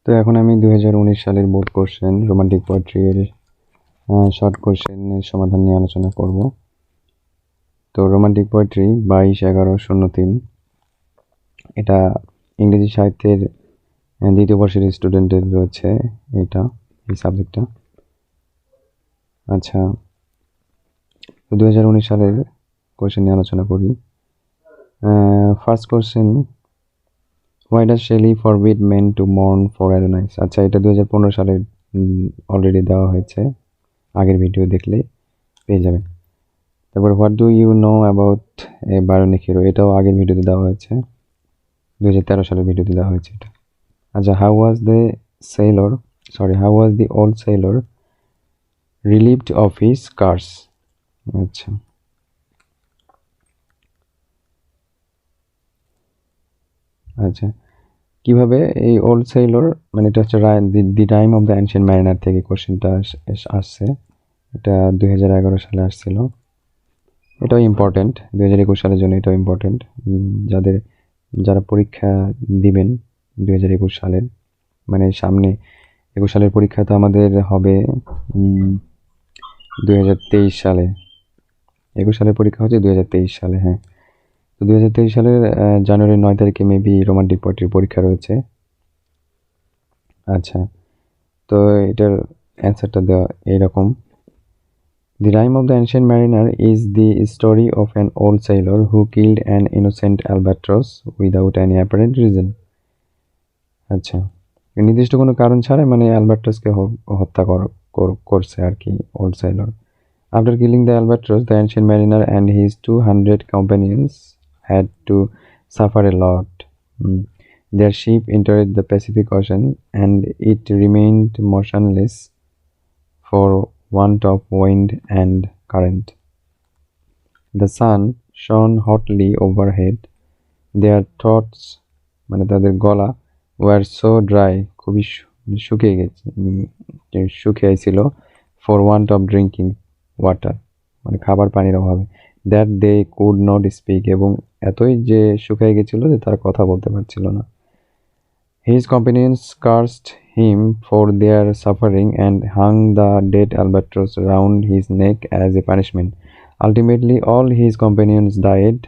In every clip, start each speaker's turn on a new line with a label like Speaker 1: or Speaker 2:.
Speaker 1: তো এখন আমি 2019 সালের বোর্ড কোশ্চেন রোমান্টিক পোয়েট্রি এর শর্ট কোশ্চেনের সমাধান নিয়ে আলোচনা করব। তো রোমান্টিক পোয়েট্রি 22/11/03 এটা ইংরেজি সাহিত্যের দ্বিতীয় বর্ষের স্টুডেন্টের রয়েছে এই সাবজেক্টটা। আচ্ছা, তো 2019 সালের কোশ্চেন নিয়ে আলোচনা করি। First question, Why does Shelley forbid men to mourn for Adonis? আচ্ছা, এটা 2015 সালে অলরেডি দেওয়া হয়েছে, আগের ভিডিও দেখলে পেয়ে যাবেন। তারপর what do you know about a bionic hero, এটাও আগের ভিডিওতে দেওয়া হয়েছে, 2013 সালের ভিডিওতে দেওয়া হয়েছে এটা। আচ্ছা, how was the old sailor relieved of his curse? আচ্ছা, আচ্ছা, কিভাবে এই ওল্ড সেলর, মানে এটা হচ্ছে the time of the ancient mariner থেকে কোশ্চেনটা আসছে। এটা 2011 সালে আসছিল। এটাও ইম্পর্টেন্ট, 2021 সালের জন্য এটাও ইম্পর্টেন্ট। যারা পরীক্ষা দিবেন 2021 সালের, মানে সামনে 21 সালের পরীক্ষা তো আমাদের হবে 2023 সালে। 21 সালের পরীক্ষা হচ্ছে 2023 সালে, হ্যাঁ। তো 2023 সালের জানুয়ারির 9 তারিখে মেবি রোমান্টিক পোয়েট্রির পরীক্ষা রয়েছে। আচ্ছা, তো এটার অ্যান্সারটা দেওয়া এইরকম। The Rime of the Ancient Mariner is the story of an old sailor who killed an innocent albatross without any apparent reason. আচ্ছা, নির্দিষ্ট কোনো কারণ ছাড়া মানে অ্যালবাট্রসকে হত্যা করছে আর কি old sailor. After killing the albatross, the ancient mariner and his 200 companions had to suffer a lot. Their ship entered the Pacific Ocean and it remained motionless for want of wind and current. The sun shone hotly overhead. Their throats, মানে তাদের গলা, were so dry, খুবই শুকিয়ে ছিল, for want of drinking water, মানে খাবার পানির অভাবে, that they could not speak, এবং এতই যে শুকিয়ে গেছিল যে তারা কথা বলতে পারছিল না। His companions cursed him for their suffering and hung the dead albatross round his neck as a punishment. Ultimately, all his companions died,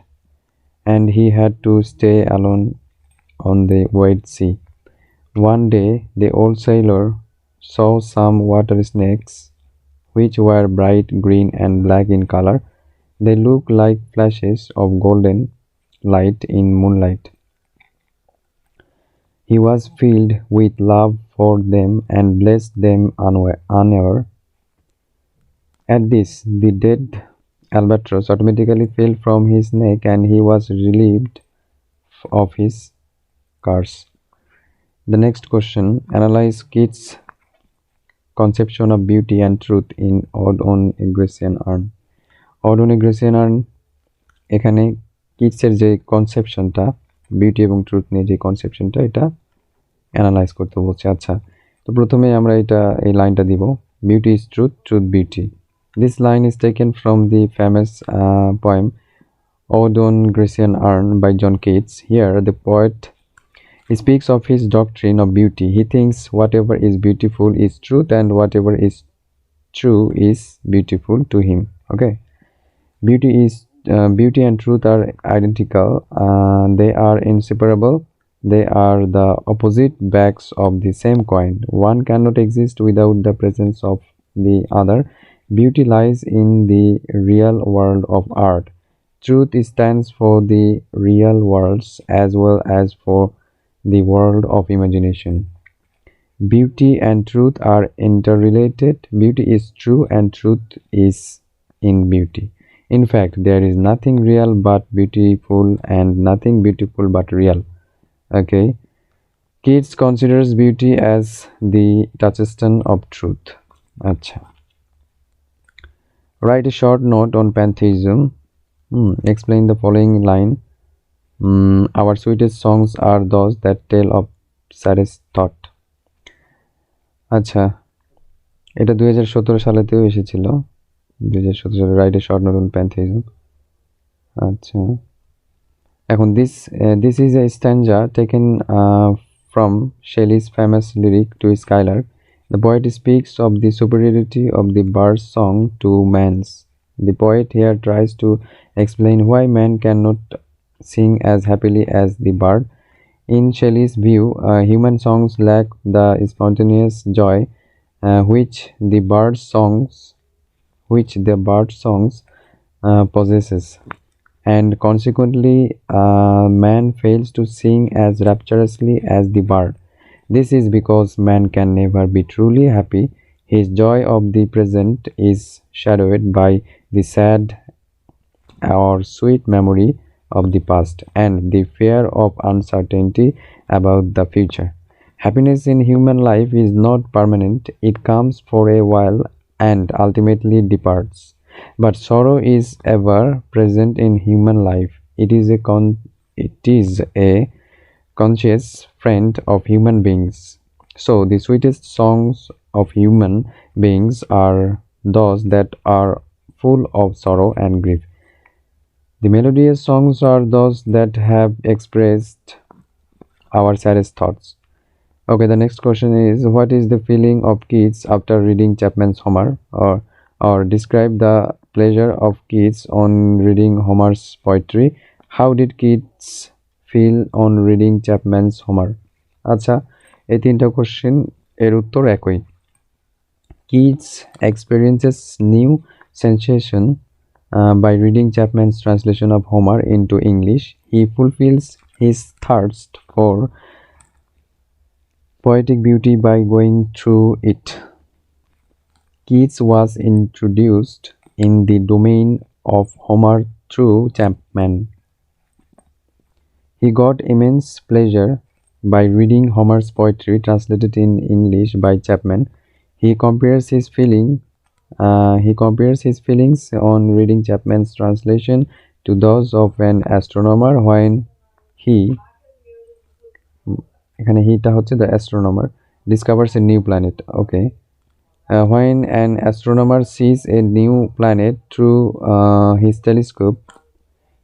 Speaker 1: and he had to stay alone on the wide sea. One day, the old sailor saw some water snakes, which were bright green and black in color. They looked like flashes of golden light in moonlight. He was filled with love for them and blessed them unaware. At this, the dead albatross automatically fell from his neck and he was relieved of his curse. The next question, analyze Keats' conception of beauty and truth in Ode on a Grecian Urn. Ode on a Grecian Urn, এখানে কিটসের যে কনসেপশনটা, beauty এবং truth নিয়ে যে কনসেপশনটা, এটা analyse করতে বলছে। আচ্ছা, তো প্রথমে আমরা এই লাইনটা দিব, beauty is truth, truth beauty. This line is taken from the famous poem Ode on Grecian Urn by John Keats. Here, the poet speaks of his doctrine of beauty. He thinks whatever is beautiful is truth and whatever is true is beautiful to him. Okay, beauty and truth are identical. They are inseparable. They are the opposite backs of the same coin. One cannot exist without the presence of the other. Beauty lies in the real world of art. Truth stands for the real worlds as well as for the world of imagination. Beauty and truth are interrelated. Beauty is true and truth is in beauty. In fact, there is nothing real but beautiful and nothing beautiful but real. Okay, Keats considers beauty as the touchstone of truth. Acha. Write a short note on pantheism. Explain the following line. Our sweetest songs are those that tell of saddest thought. আচ্ছা, এটা 2017 সালেতেও এসেছিল, 2017 সালে write a short note on pantheism. আচ্ছা, এখন this is a stanza taken from Shelley's famous lyric to Skylark. The poet speaks of the superiority of the bird's song to man's. The poet here tries to explain why man cannot sing as happily as the bird. In Shelley's view, human songs lack the spontaneous joy which the bird songs possesses, and consequently, man fails to sing as rapturously as the bird. This is because man can never be truly happy. His joy of the present is shadowed by the sad or sweet memory of the past and the fear of uncertainty about the future. Happiness in human life is not permanent, it comes for a while and ultimately departs. But sorrow is ever present in human life. It is a conscious friend of human beings. So, the sweetest songs of human beings are those that are full of sorrow and grief. The melodious songs are those that have expressed our saddest thoughts. Okay, the next question is, what is the feeling of Keats after reading Chapman's Homer? Or describe the pleasure of Keats on reading Homer's poetry. How did Keats feel on reading Chapman's Homer? আচ্ছা, এই তিনটা question এর উত্তর একই. Keats experiences new sensation by reading Chapman's translation of Homer into English. He fulfills his thirst for poetic beauty by going through it. Keats was introduced in the domain of Homer through Chapman. He got immense pleasure by reading Homer's poetry translated in English by Chapman. He compares his feelings on reading Chapman's translation to those of an astronomer when he এখানে হিটা হচ্ছে the astronomer discovers a new planet. Okay. When an astronomer sees a new planet through his telescope,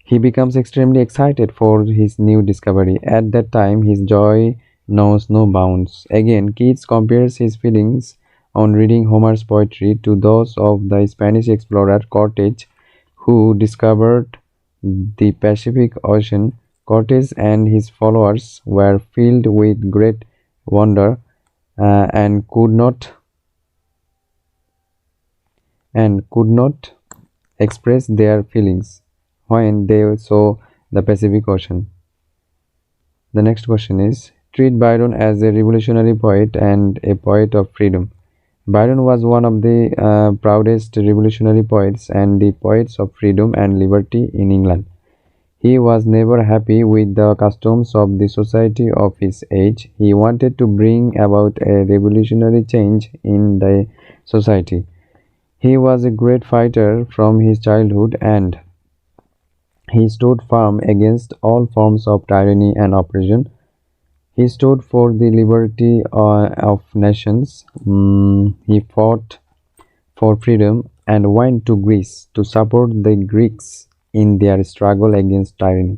Speaker 1: he becomes extremely excited for his new discovery. At that time, his joy knows no bounds. Again, Keats compares his feelings on reading Homer's poetry to those of the Spanish explorer Cortés, who discovered the Pacific Ocean. Cortés and his followers were filled with great wonder and could not express their feelings when they saw the Pacific Ocean. The next question is, treat Byron as a revolutionary poet and a poet of freedom. Byron was one of the proudest revolutionary poets and the poets of freedom and liberty in England. He was never happy with the customs of the society of his age. He wanted to bring about a revolutionary change in the society. He was a great fighter from his childhood, and he stood firm against all forms of tyranny and oppression. He stood for the liberty of nations. He fought for freedom and went to Greece to support the Greeks in their struggle against tyranny.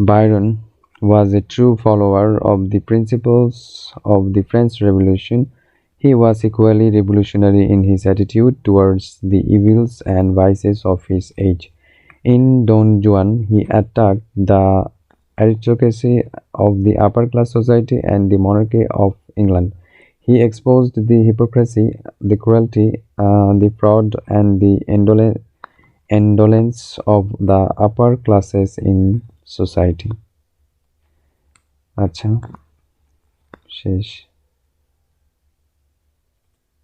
Speaker 1: Byron was a true follower of the principles of the French Revolution. He was equally revolutionary in his attitude towards the evils and vices of his age. In Don Juan, he attacked the aristocracy of the upper class society and the monarchy of England. He exposed the hypocrisy, the cruelty, the fraud, and the indolence of the upper classes in society. আচ্ছা, শেষ.